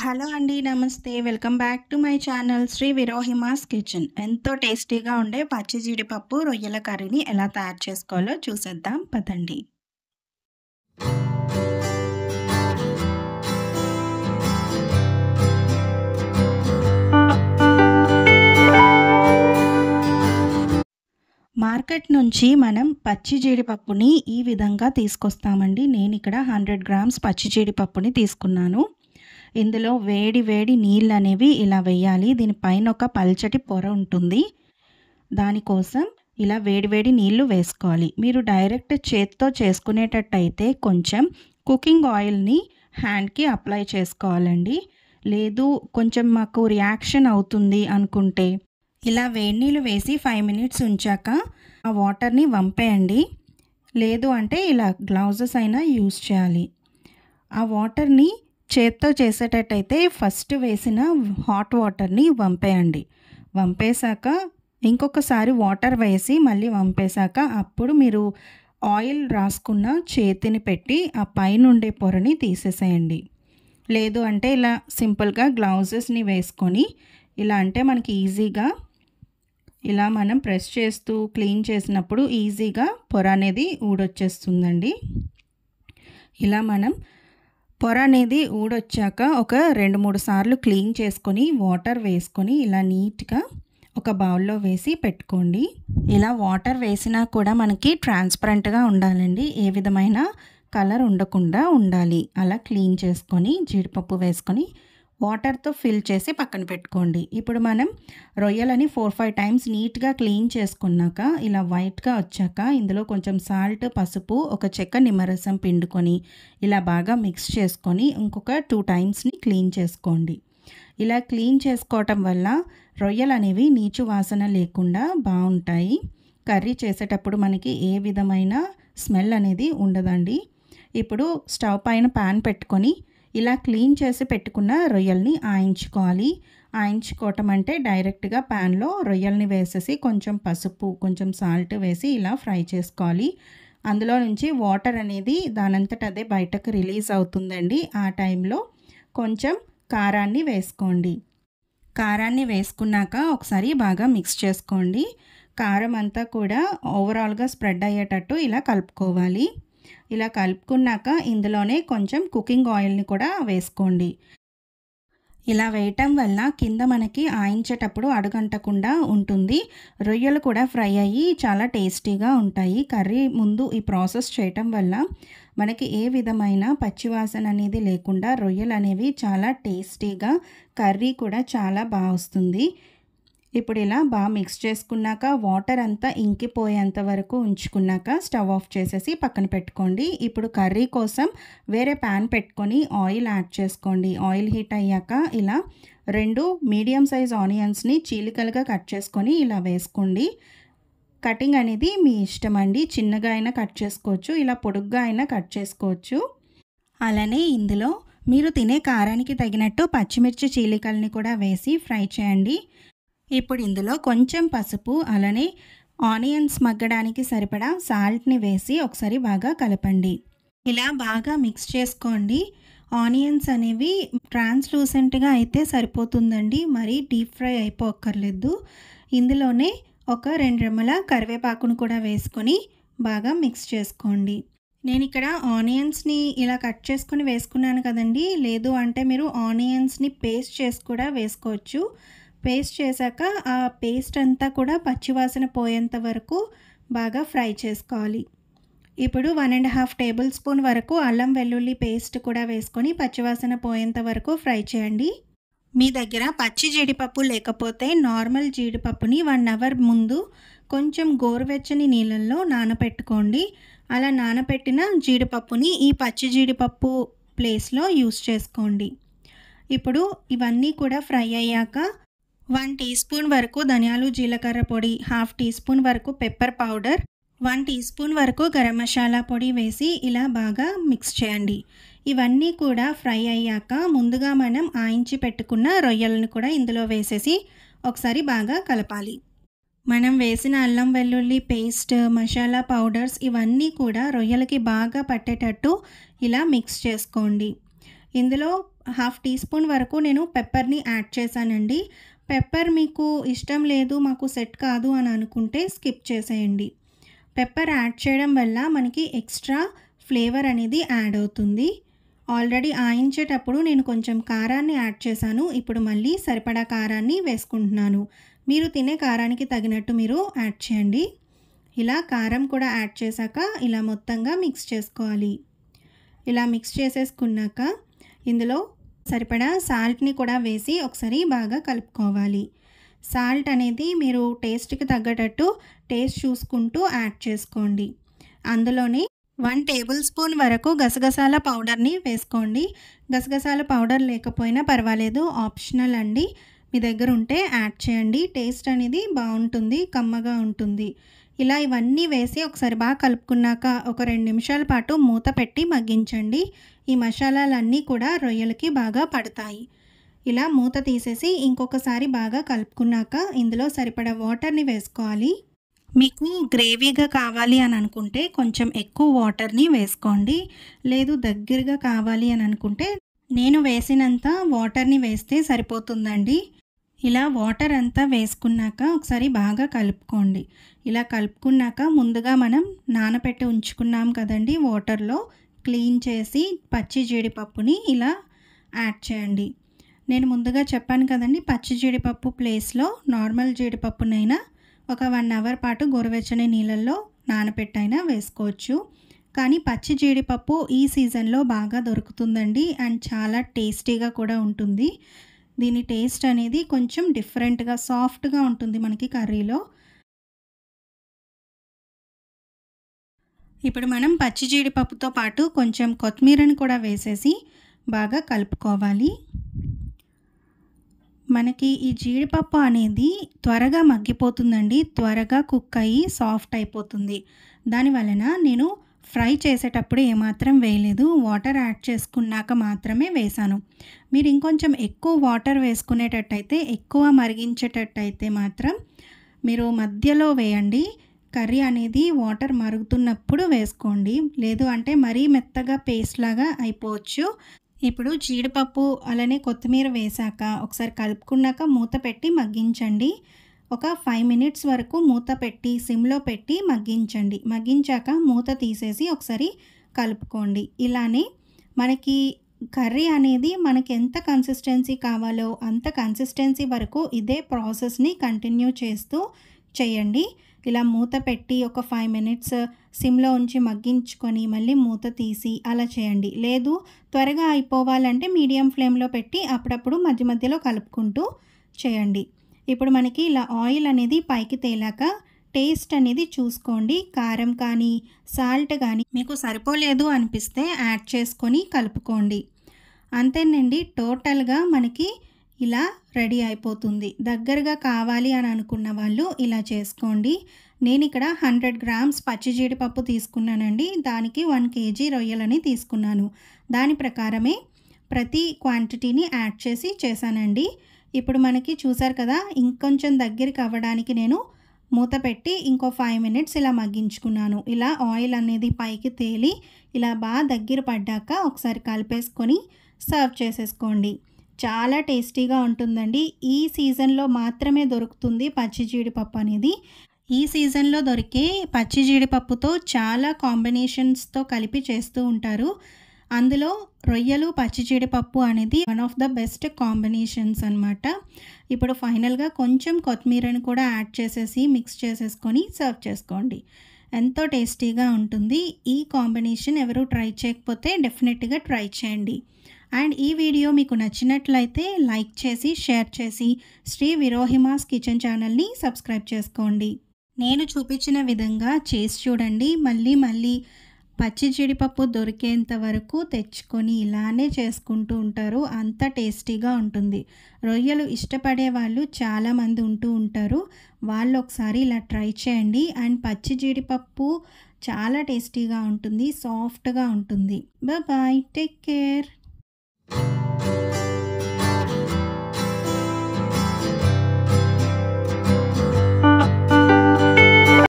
Hello అండి. నమస్తే. Welcome back to my channel Shri విరోహిమాస్ కిచెన్. ఎంతో టేస్టీగా ఉండే పచ్చి జీడిపప్పు రొయ్యల కర్రీని ఎలా తయారు చేసుకోవాలో చూసేద్దాం పదండి. మార్కెట్ నుంచి మనం పచ్చి జీడిపప్పుని ఈ విధంగా తీసుకొస్తామండి. నేను ఇక్కడ 100 గ్రామ్స్ పచ్చి జీడిపప్పుని తీసుకున్నాను. ఇందులో వేడి వేడి నీళ్ళు అనేవి ఇలా వేయాలి. దీనిపైన ఒక పల్చటి పొర ఉంటుంది. దానికోసం ఇలా వేడి వేడి నీళ్ళు వేసుకోవాలి. మీరు డైరెక్ట్ చేత్తో చేసుకునేటట్టయితే కొంచెం కుకింగ్ ఆయిల్ని హ్యాండ్కి అప్లై చేసుకోవాలండి. లేదు కొంచెం మాకు రియాక్షన్ అవుతుంది అనుకుంటే ఇలా వేడి నీళ్ళు వేసి 5 మినిట్స్ ఉంచాక ఆ వాటర్ని వంపేయండి. లేదు అంటే ఇలా గ్లౌజెస్ అయినా యూజ్ చేయాలి. ఆ వాటర్ని చేత్తో చేసేటట్టయితే ఫస్ట్ వేసిన హాట్ వాటర్ని వంపేయండి. వంపేశాక ఇంకొకసారి వాటర్ వేసి మళ్ళీ వంపేశాక అప్పుడు మీరు ఆయిల్ రాసుకున్న చేతిని పెట్టి ఆ పైనుండే పొరని తీసేసేయండి. లేదు అంటే ఇలా సింపుల్గా గ్లౌజెస్ని వేసుకొని ఇలా అంటే మనకి ఈజీగా ఇలా మనం ప్రెస్ చేస్తూ క్లీన్ చేసినప్పుడు ఈజీగా పొర అనేది ఊడొచ్చేస్తుందండి. ఇలా మనం పొర అనేది ఊడొచ్చాక ఒక 2-3 సార్లు క్లీన్ చేసుకొని వాటర్ వేసుకొని ఇలా నీట్గా ఒక బౌల్లో వేసి పెట్టుకోండి. ఇలా వాటర్ వేసినా కూడా మనకి ట్రాన్స్పరెంట్గా ఉండాలండి. ఏ విధమైన కలర్ ఉండకుండా ఉండాలి. అలా క్లీన్ చేసుకొని జీడిపప్పు వేసుకొని వాటర్తో ఫిల్ చేసి పక్కన పెట్టుకోండి. ఇప్పుడు మనం రొయ్యలని 4-5 టైమ్స్ నీట్గా క్లీన్ చేసుకున్నాక ఇలా వైట్గా వచ్చాక ఇందులో కొంచెం సాల్ట్, పసుపు, ఒక చెక్క నిమ్మరసం పిండుకొని ఇలా బాగా మిక్స్ చేసుకొని ఇంకొక 2 టైమ్స్ని క్లీన్ చేసుకోండి. ఇలా క్లీన్ చేసుకోవటం వల్ల రొయ్యలు అనేవి నీచు వాసన లేకుండా బాగుంటాయి. కర్రీ చేసేటప్పుడు మనకి ఏ విధమైన స్మెల్ అనేది ఉండదండి. ఇప్పుడు స్టవ్ పైన ప్యాన్ పెట్టుకొని ఇలా క్లీన్ చేసి పెట్టుకున్న రొయ్యల్ని ఆయించుకోవాలి. ఆయించుకోవటం అంటే డైరెక్ట్గా ప్యాన్లో రొయ్యల్ని వేసేసి కొంచెం పసుపు, కొంచెం సాల్ట్ వేసి ఇలా ఫ్రై చేసుకోవాలి. అందులో నుంచి వాటర్ అనేది దానంతట అదే బయటకు రిలీజ్ అవుతుందండి. ఆ టైంలో కొంచెం కారాన్ని వేసుకోండి. కారాన్ని వేసుకున్నాక ఒకసారి బాగా మిక్స్ చేసుకోండి. కారం అంతా కూడా ఓవరాల్గా స్ప్రెడ్ అయ్యేటట్టు ఇలా కలుపుకోవాలి. ఇలా కలుపుకున్నాక ఇందులోనే కొంచెం కుకింగ్ ఆయిల్ని కూడా వేసుకోండి. ఇలా వేయటం వల్ల కింద మనకి ఆయించేటప్పుడు అడుగంటకుండా ఉంటుంది. రొయ్యలు కూడా ఫ్రై అయ్యి చాలా టేస్టీగా ఉంటాయి. కర్రీ ముందు ఈ ప్రాసెస్ చేయటం వల్ల మనకి ఏ విధమైన పచ్చివాసన అనేది లేకుండా రొయ్యలు అనేవి చాలా టేస్టీగా, కర్రీ కూడా చాలా బాగా వస్తుంది. ఇప్పుడు ఇలా బాగా మిక్స్ చేసుకున్నాక వాటర్ అంతా ఇంకిపోయేంత వరకు ఉంచుకున్నాక స్టవ్ ఆఫ్ చేసేసి పక్కన పెట్టుకోండి. ఇప్పుడు కర్రీ కోసం వేరే ప్యాన్ పెట్టుకొని ఆయిల్ యాడ్ చేసుకోండి. ఆయిల్ హీట్ అయ్యాక ఇలా 2 మీడియం సైజ్ ఆనియన్స్ని చీలికలుగా కట్ చేసుకొని ఇలా వేసుకోండి. కటింగ్ అనేది మీ ఇష్టం అండి. చిన్నగా అయినా కట్ చేసుకోవచ్చు, ఇలా పొడుగ్గా అయినా కట్ చేసుకోవచ్చు. అలానే ఇందులో మీరు తినే కారానికి తగినట్టు పచ్చిమిర్చి చీలికల్ని కూడా వేసి ఫ్రై చేయండి. ఇప్పుడు ఇందులో కొంచెం పసుపు, అలానే ఆనియన్స్ మగ్గడానికి సరిపడా సాల్ట్ని వేసి ఒకసారి బాగా కలపండి. ఇలా బాగా మిక్స్ చేసుకోండి. ఆనియన్స్ అనేవి ట్రాన్స్లూసెంట్గా అయితే సరిపోతుందండి, మరి డీప్ ఫ్రై అయిపోక్కర్లేదు. ఇందులోనే ఒక 2 రెమ్మల కరివేపాకును కూడా వేసుకొని బాగా మిక్స్ చేసుకోండి. నేను ఇక్కడ ఆనియన్స్ని ఇలా కట్ చేసుకొని వేసుకున్నాను కదండి. లేదు అంటే మీరు ఆనియన్స్ని పేస్ట్ చేసి కూడా వేసుకోవచ్చు. పేస్ట్ చేశాక ఆ పేస్ట్ అంతా కూడా పచ్చివాసన పోయేంత వరకు బాగా ఫ్రై చేసుకోవాలి. ఇప్పుడు 1.5 టేబుల్ స్పూన్ వరకు అల్లం వెల్లుల్లి పేస్ట్ కూడా వేసుకొని పచ్చివాసన పోయేంత వరకు ఫ్రై చేయండి. మీ దగ్గర పచ్చి జీడిపప్పు లేకపోతే నార్మల్ జీడిపప్పుని 1 అవర్ ముందు కొంచెం గోరువెచ్చని నీళ్ళల్లో నానబెట్టుకోండి. అలా నానబెట్టిన జీడిపప్పుని ఈ పచ్చి జీడిపప్పు ప్లేస్లో యూస్ చేసుకోండి. ఇప్పుడు ఇవన్నీ కూడా ఫ్రై అయ్యాక 1 టీ స్పూన్ వరకు ధనియాలు జీలకర్ర పొడి, 1/2 టీ స్పూన్ వరకు పెప్పర్ పౌడర్, 1 టీ స్పూన్ వరకు గరం మసాలా పొడి వేసి ఇలా బాగా మిక్స్ చేయండి. ఇవన్నీ కూడా ఫ్రై అయ్యాక ముందుగా మనం ఆయించి పెట్టుకున్న రొయ్యలను కూడా ఇందులో వేసేసి ఒకసారి బాగా కలపాలి. మనం వేసిన అల్లం వెల్లుల్లి పేస్ట్, మసాలా పౌడర్స్ ఇవన్నీ కూడా రొయ్యలకి బాగా పట్టేటట్టు ఇలా మిక్స్ చేసుకోండి. ఇందులో హాఫ్ టీ స్పూన్ వరకు నేను పెప్పర్‌ని యాడ్ చేశానండి. పెప్పర్ మీకు ఇష్టం లేదు, మాకు సెట్ కాదు అని అనుకుంటే స్కిప్ చేసేయండి. పెప్పర్ యాడ్ చేయడం వల్ల మనకి ఎక్స్ట్రా ఫ్లేవర్ అనేది యాడ్ అవుతుంది. ఆల్రెడీ ఆయించేటప్పుడు నేను కొంచెం కారాన్ని యాడ్ చేశాను. ఇప్పుడు మళ్ళీ సరిపడా కారాన్ని వేసుకుంటున్నాను. మీరు తినే కారానికి తగినట్టు మీరు యాడ్ చేయండి. ఇలా కారం కూడా యాడ్ చేశాక ఇలా మొత్తంగా మిక్స్ చేసుకోవాలి. ఇలా మిక్స్ చేసేసుకున్నాక ఇందులో సరిపడా సాల్ట్‌ని కూడా వేసి ఒకసారి బాగా కలుపుకోవాలి. సాల్ట్ అనేది మీరు టేస్ట్‌కి తగ్గట్టు టేస్ట్ చూసుకుంటూ యాడ్ చేసుకోండి. అందులోనే 1 టేబుల్ స్పూన్ వరకు గసగసాల పౌడర్‌ని వేసుకోండి. గసగసాల పౌడర్ లేకపోయినా పర్వాలేదు, ఆప్షనల్ అండి. మీ దగ్గర ఉంటే యాడ్ చేయండి. టేస్ట్ అనేది బాగుంటుంది, కమ్మగా ఉంటుంది. ఇలా ఇవన్నీ వేసి ఒకసారి బాగా కలుపుకున్నాక ఒక 2 నిమిషాల పాటు మూత పెట్టి మగ్గించండి. ఈ మసాలాలన్నీ కూడా రొయ్యలకి బాగా పడతాయి. ఇలా మూత తీసేసి ఇంకొకసారి బాగా కలుపుకున్నాక ఇందులో సరిపడా వాటర్‌ని వేసుకోవాలి. మీకు గ్రేవీగా కావాలి అని అనుకుంటే కొంచెం ఎక్కువ వాటర్‌ని వేసుకోండి. లేదు దగ్గరగా కావాలి అని అనుకుంటే నేను వేసినంత వాటర్‌ని వేస్తే సరిపోతుందండి. ఇలా వాటర్ అంతా వేసుకున్నాక ఒకసారి బాగా కలుపుకోండి. ఇలా కలుపుకున్నాక ముందుగా మనం నానబెట్టి ఉంచుకున్నాం కదండీ వాటర్‌లో, క్లీన్ చేసి పచ్చి జీడిపప్పుని ఇలా యాడ్ చేయండి. నేను ముందుగా చెప్పాను కదండీ, పచ్చి జీడిపప్పు ప్లేస్‌లో నార్మల్ జీడిపప్పునైనా ఒక 1 అవర్ పాటు గోరువెచ్చని నీళ్ళల్లో నానబెట్టైనా వేసుకోవచ్చు. కానీ పచ్చి జీడిపప్పు ఈ సీజన్‌లో బాగా దొరుకుతుందండి అండ్ చాలా టేస్టీగా కూడా ఉంటుంది. దీని టేస్ట్ అనేది కొంచెం డిఫరెంట్‌గా సాఫ్ట్‌గా ఉంటుంది మనకి కర్రీలో. ఇప్పుడు మనం పచ్చి జీడిపప్పుతో పాటు కొంచెం కొత్తిమీరని కూడా వేసేసి బాగా కలుపుకోవాలి. మనకి ఈ జీడిపప్పు అనేది త్వరగా మగ్గిపోతుందండి. త్వరగా కుక్ అయ్యి సాఫ్ట్ అయిపోతుంది. దానివలన నేను ఫ్రై చేసేటప్పుడు ఏమాత్రం వేయలేదు. వాటర్ యాడ్ చేసుకున్నాక మాత్రమే వేశాను. మీరు ఇంకొంచెం ఎక్కువ వాటర్ వేసుకునేటట్టయితే, ఎక్కువ మరిగించేటట్టయితే మాత్రం మీరు మధ్యలో వేయండి. కర్రీ అనేది వాటర్ మరుగుతున్నప్పుడు వేసుకోండి. లేదు అంటే మరీ మెత్తగా పేస్ట్ లాగా అయిపోవచ్చు. ఇప్పుడు జీడిపప్పు అలానే కొత్తిమీర వేశాక ఒకసారి కలుపుకున్నాక మూత పెట్టి మగ్గించండి. ఒక 5 మినిట్స్ వరకు మూత పెట్టి సిమ్‌లో పెట్టి మగ్గించండి. మగ్గించాక మూత తీసేసి ఒకసారి కలుపుకోండి. ఇలానే మనకి కర్రీ అనేది మనకి ఎంత కన్సిస్టెన్సీ కావాలో అంత కన్సిస్టెన్సీ వరకు ఇదే ప్రాసెస్‌ని కంటిన్యూ చేస్తూ చేయండి. ఇలా మూత పెట్టి ఒక 5 మినిట్స్ సిమ్‌లో ఉంచి మగ్గించుకొని మళ్ళీ మూత తీసి అలా చేయండి. లేదు త్వరగా అయిపోవాలంటే మీడియం ఫ్లేమ్‌లో పెట్టి అప్పుడప్పుడు మధ్య మధ్యలో కలుపుకుంటూ చేయండి. ఇప్పుడు మనకి ఇలా ఆయిల్ అనేది పైకి తేలాక టేస్ట్ అనేది చూసుకోండి. కారం కానీ, సాల్ట్ కానీ మీకు సరిపోలేదు అనిపిస్తే యాడ్ చేసుకొని కలుపుకోండి. అంతేనండి, టోటల్‌గా మనకి ఇలా రెడీ అయిపోతుంది. దగ్గరగా కావాలి అని అనుకున్న వాళ్ళు ఇలా చేసుకోండి. నేను ఇక్కడ 100 గ్రామ్స్ పచ్చి జీడిపప్పు తీసుకున్నానండి. దానికి 1 కేజీ రొయ్యలని తీసుకున్నాను. దాని ప్రకారమే ప్రతి క్వాంటిటీని యాడ్ చేసి చేశానండి. ఇప్పుడు మనకి చూసారు కదా, ఇంకొంచెం దగ్గరికి అవ్వడానికి నేను మూత పెట్టి ఇంకో 5 మినిట్స్ ఇలా మగ్గించుకున్నాను. ఇలా ఆయిల్ అనేది పైకి తేలి ఇలా బాగా దగ్గర పడ్డాక ఒకసారి కలిపేసుకొని సర్వ్ చేసేసుకోండి. చాలా టేస్టీగా ఉంటుందండి. ఈ సీజన్‌లో మాత్రమే దొరుకుతుంది పచ్చి జీడిపప్పు అనేది. ఈ సీజన్‌లో దొరికే పచ్చి జీడిపప్పుతో చాలా కాంబినేషన్స్‌తో కలిపి చేస్తూ ఉంటారు. అందులో రొయ్యలు, పచ్చి జీడిపప్పు అనేది one of the best combinations అనమాట. ఇప్పుడు ఫైనల్‌గా కొంచెం కొత్తిమీరని కూడా యాడ్ చేసేసి మిక్స్ చేసేసుకొని సర్వ్ చేసుకోండి. ఎంతో టేస్టీగా ఉంటుంది. ఈ కాంబినేషన్ ఎవరు ట్రై చేయకపోతే డెఫినెట్‌గా ట్రై చేయండి. అండ్ ఈ వీడియో మీకు నచ్చినట్లయితే లైక్ చేసి, షేర్ చేసి శ్రీ విరోహిమాస్ కిచెన్ ఛానల్‌ని సబ్స్క్రైబ్ చేసుకోండి. నేను చూపించిన విధంగా చేసి చూడండి. మళ్ళీ పచ్చి జీడిపప్పు దొరికేంత వరకు తెచ్చుకొని ఇలానే చేసుకుంటూ ఉంటారు. అంత టేస్టీగా ఉంటుంది. రొయ్యలు ఇష్టపడే వాళ్ళు చాలామంది ఉంటూ ఉంటారు. వాళ్ళు ఒకసారి ఇలా ట్రై చేయండి. అండ్ పచ్చి జీడిపప్పు చాలా టేస్టీగా ఉంటుంది, సాఫ్ట్‌గా ఉంటుంది. Bye, take care.